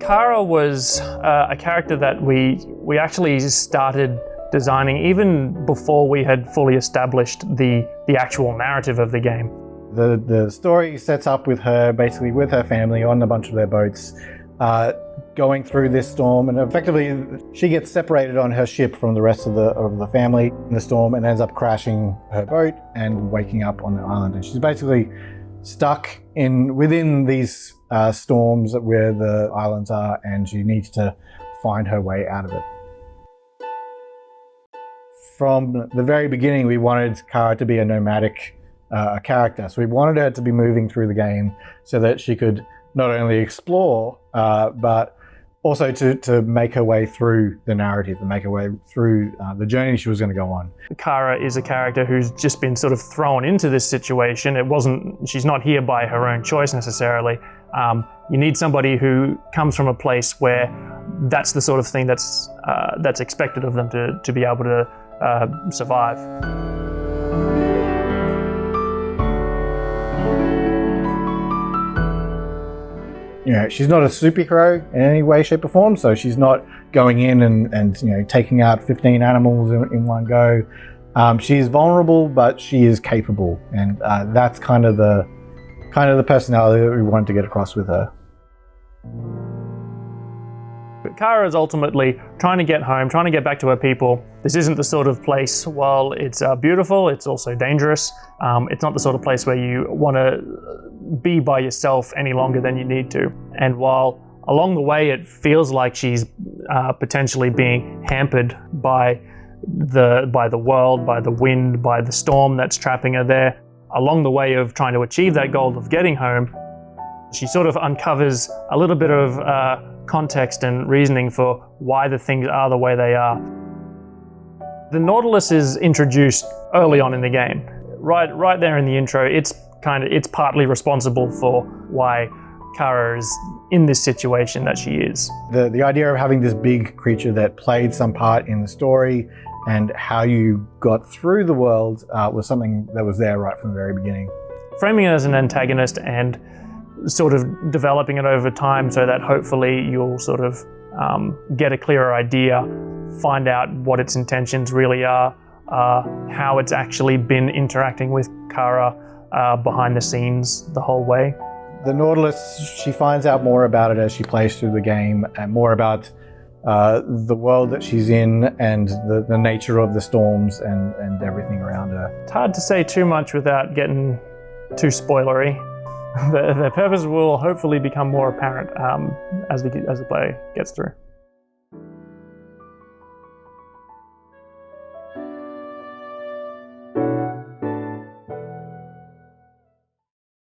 Kara was a character that we actually started designing even before we had fully established the actual narrative of the game. The story sets up with her, basically with her family on a bunch of their boats, going through this storm, and effectively she gets separated on her ship from the rest of the family in the storm and ends up crashing her boat and waking up on the island. And she's basically stuck within these storms where the islands are, and she needs to find her way out of it. From the very beginning, we wanted Kara to be a nomadic character. So we wanted her to be moving through the game so that she could not only explore, but also to make her way through the narrative, to make her way through the journey she was going to go on. Kara is a character who's just been sort of thrown into this situation. She's not here by her own choice necessarily. You need somebody who comes from a place where that's the sort of thing that's expected of them to be able to survive. You know, she's not a superhero in any way, shape or form, so she's not going in and taking out 15 animals in one go. She's vulnerable, but she is capable, and that's kind of the personality that we wanted to get across with her. Kara is ultimately trying to get home, trying to get back to her people. This isn't the sort of place, while it's beautiful, it's also dangerous. It's not the sort of place where you want to be by yourself any longer than you need to. And while along the way it feels like she's potentially being hampered by the world, by the wind, by the storm that's trapping her there, along the way of trying to achieve that goal of getting home, she sort of uncovers a little bit of context and reasoning for why the things are the way they are. The Nautilus is introduced early on in the game. Right there in the intro, it's partly responsible for why Kara is in this situation that she is. The idea of having this big creature that played some part in the story and how you got through the world was something that was there right from the very beginning. Framing it as an antagonist and sort of developing it over time so that hopefully you'll sort of get a clearer idea, find out what its intentions really are, how it's actually been interacting with Kara behind the scenes the whole way. The Nautilus, she finds out more about it as she plays through the game, and more about the world that she's in and the nature of the storms and everything around her. It's hard to say too much without getting too spoilery. The purpose will hopefully become more apparent as the player gets through.